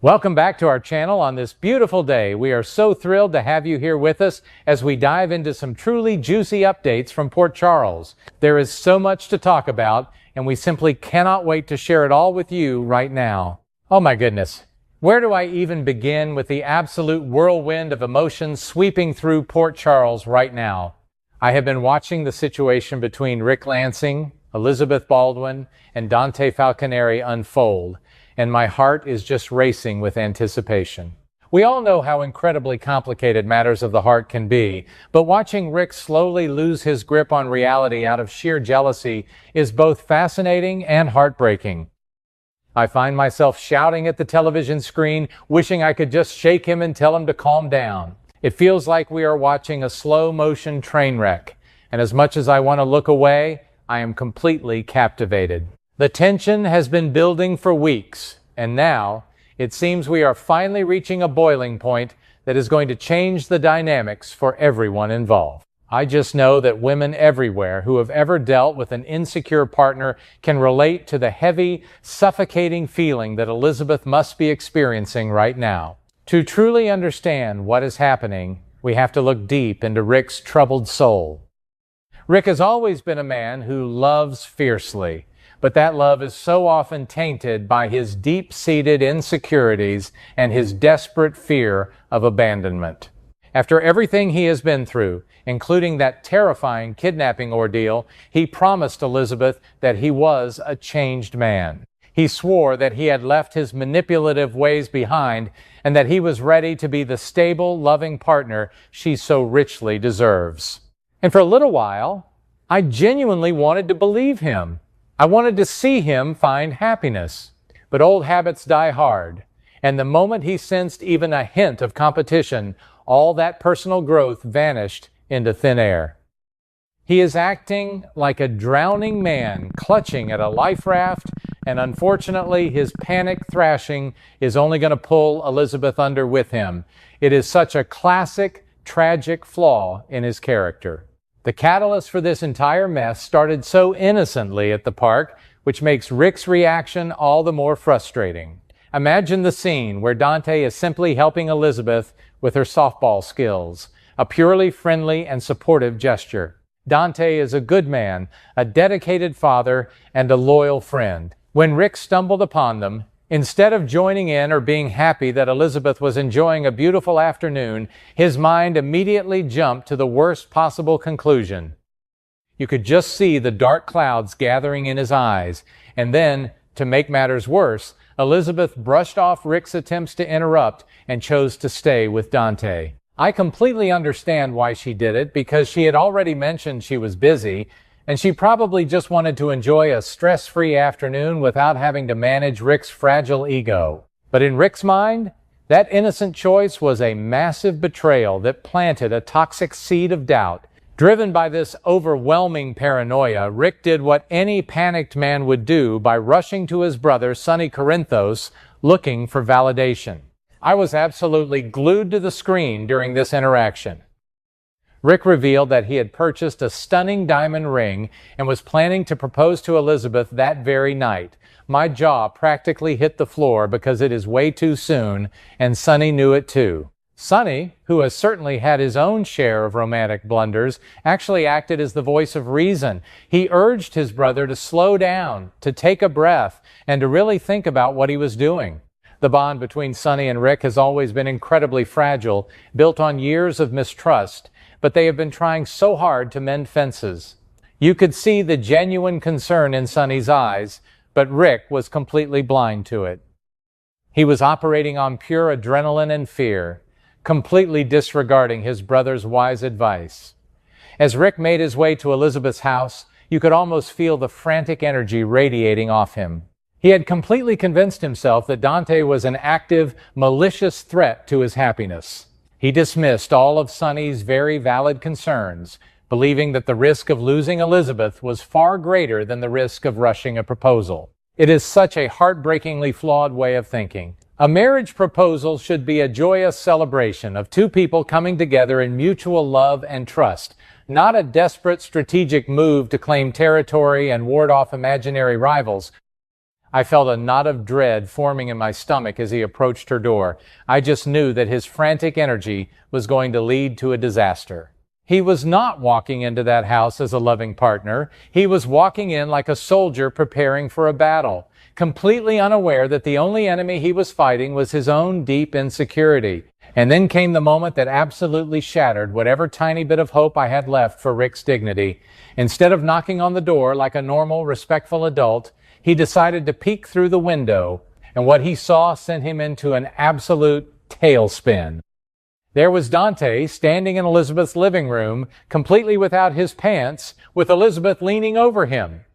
Welcome back to our channel on this beautiful day. We are so thrilled to have you here with us as we dive into some truly juicy updates from Port Charles. There is so much to talk about, and we simply cannot wait to share it all with you right now. Oh my goodness. Where do I even begin with the absolute whirlwind of emotions sweeping through Port Charles right now? I have been watching the situation between Rick Lansing, Elizabeth Baldwin, and Dante Falconeri unfold, and my heart is just racing with anticipation. We all know how incredibly complicated matters of the heart can be, but watching Rick slowly lose his grip on reality out of sheer jealousy is both fascinating and heartbreaking. I find myself shouting at the television screen, wishing I could just shake him and tell him to calm down. It feels like we are watching a slow-motion train wreck, and as much as I want to look away, I am completely captivated. The tension has been building for weeks, and now it seems we are finally reaching a boiling point that is going to change the dynamics for everyone involved. I just know that women everywhere who have ever dealt with an insecure partner can relate to the heavy, suffocating feeling that Elizabeth must be experiencing right now. To truly understand what is happening, we have to look deep into Rick's troubled soul. Rick has always been a man who loves fiercely, but that love is so often tainted by his deep-seated insecurities and his desperate fear of abandonment. After everything he has been through, including that terrifying kidnapping ordeal, he promised Elizabeth that he was a changed man. He swore that he had left his manipulative ways behind and that he was ready to be the stable, loving partner she so richly deserves. And for a little while, I genuinely wanted to believe him. I wanted to see him find happiness. But old habits die hard, and the moment he sensed even a hint of competition, all that personal growth vanished into thin air. He is acting like a drowning man clutching at a life raft, and unfortunately his panic thrashing is only going to pull Elizabeth under with him. It is such a classic, tragic flaw in his character. The catalyst for this entire mess started so innocently at the park, which makes Rick's reaction all the more frustrating. Imagine the scene where Dante is simply helping Elizabeth with her softball skills, a purely friendly and supportive gesture. Dante is a good man, a dedicated father, and a loyal friend. When Rick stumbled upon them, instead of joining in or being happy that Elizabeth was enjoying a beautiful afternoon, his mind immediately jumped to the worst possible conclusion. You could just see the dark clouds gathering in his eyes, and then, to make matters worse, Elizabeth brushed off Rick's attempts to interrupt and chose to stay with Dante. I completely understand why she did it, because she had already mentioned she was busy, and she probably just wanted to enjoy a stress-free afternoon without having to manage Rick's fragile ego. But in Rick's mind, that innocent choice was a massive betrayal that planted a toxic seed of doubt. Driven by this overwhelming paranoia, Rick did what any panicked man would do by rushing to his brother, Sonny Corinthos, looking for validation. I was absolutely glued to the screen during this interaction. Rick revealed that he had purchased a stunning diamond ring and was planning to propose to Elizabeth that very night. My jaw practically hit the floor because it is way too soon, and Sonny knew it too. Sonny, who has certainly had his own share of romantic blunders, actually acted as the voice of reason. He urged his brother to slow down, to take a breath, and to really think about what he was doing. The bond between Sonny and Rick has always been incredibly fragile, built on years of mistrust, but they have been trying so hard to mend fences. You could see the genuine concern in Sonny's eyes, but Rick was completely blind to it. He was operating on pure adrenaline and fear, completely disregarding his brother's wise advice. As Rick made his way to Elizabeth's house, you could almost feel the frantic energy radiating off him. He had completely convinced himself that Dante was an active, malicious threat to his happiness. He dismissed all of Sonny's very valid concerns, believing that the risk of losing Elizabeth was far greater than the risk of rushing a proposal. It is such a heartbreakingly flawed way of thinking. A marriage proposal should be a joyous celebration of two people coming together in mutual love and trust, not a desperate strategic move to claim territory and ward off imaginary rivals. I felt a knot of dread forming in my stomach as he approached her door. I just knew that his frantic energy was going to lead to a disaster. He was not walking into that house as a loving partner. He was walking in like a soldier preparing for a battle, completely unaware that the only enemy he was fighting was his own deep insecurity. And then came the moment that absolutely shattered whatever tiny bit of hope I had left for Rick's dignity. Instead of knocking on the door like a normal, respectful adult, he decided to peek through the window, and what he saw sent him into an absolute tailspin. There was Dante standing in Elizabeth's living room, completely without his pants, with Elizabeth leaning over him.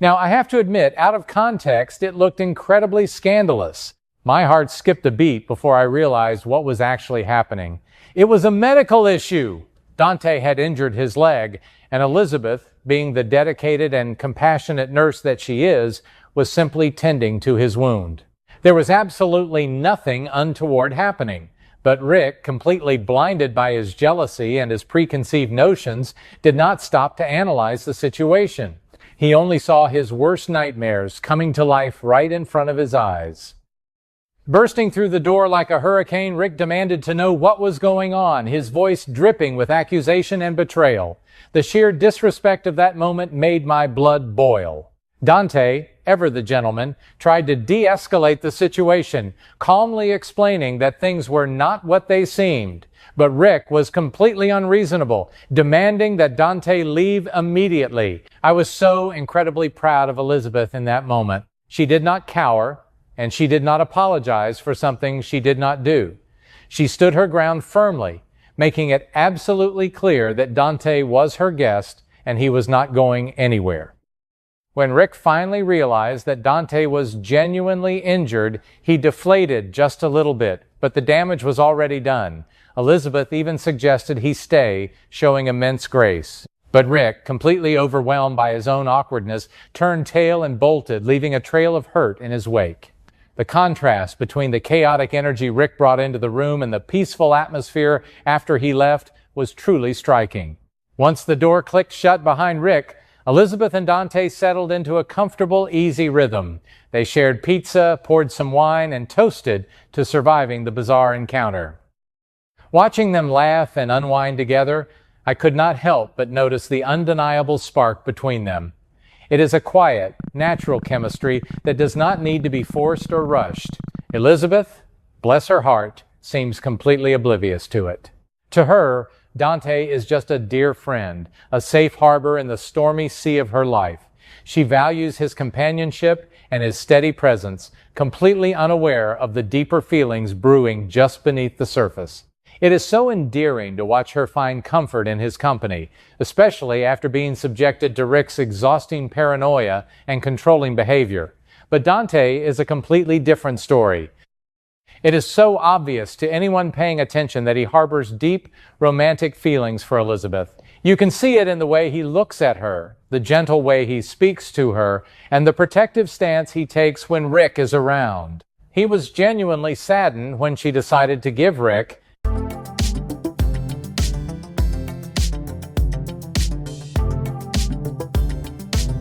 Now, I have to admit, out of context, it looked incredibly scandalous. My heart skipped a beat before I realized what was actually happening. It was a medical issue. Dante had injured his leg, and Elizabeth, being the dedicated and compassionate nurse that she is, was simply tending to his wound. There was absolutely nothing untoward happening. But Rick, completely blinded by his jealousy and his preconceived notions, did not stop to analyze the situation. He only saw his worst nightmares coming to life right in front of his eyes. Bursting through the door like a hurricane, Rick demanded to know what was going on, his voice dripping with accusation and betrayal. The sheer disrespect of that moment made my blood boil. Dante, ever the gentleman, tried to de-escalate the situation, calmly explaining that things were not what they seemed. But Rick was completely unreasonable, demanding that Dante leave immediately. I was so incredibly proud of Elizabeth in that moment. She did not cower, and she did not apologize for something she did not do. She stood her ground firmly, making it absolutely clear that Dante was her guest and he was not going anywhere. When Rick finally realized that Dante was genuinely injured, he deflated just a little bit, but the damage was already done. Elizabeth even suggested he stay, showing immense grace. But Rick, completely overwhelmed by his own awkwardness, turned tail and bolted, leaving a trail of hurt in his wake. The contrast between the chaotic energy Rick brought into the room and the peaceful atmosphere after he left was truly striking. Once the door clicked shut behind Rick, Elizabeth and Dante settled into a comfortable, easy rhythm. They shared pizza, poured some wine, and toasted to surviving the bizarre encounter. Watching them laugh and unwind together, I could not help but notice the undeniable spark between them. It is a quiet, natural chemistry that does not need to be forced or rushed. Elizabeth, bless her heart, seems completely oblivious to it. To her, Dante is just a dear friend, a safe harbor in the stormy sea of her life. She values his companionship and his steady presence, completely unaware of the deeper feelings brewing just beneath the surface. It is so endearing to watch her find comfort in his company, especially after being subjected to Rick's exhausting paranoia and controlling behavior. But Dante is a completely different story. It is so obvious to anyone paying attention that he harbors deep, romantic feelings for Elizabeth. You can see it in the way he looks at her, the gentle way he speaks to her, and the protective stance he takes when Rick is around. He was genuinely saddened when she decided to give Rick,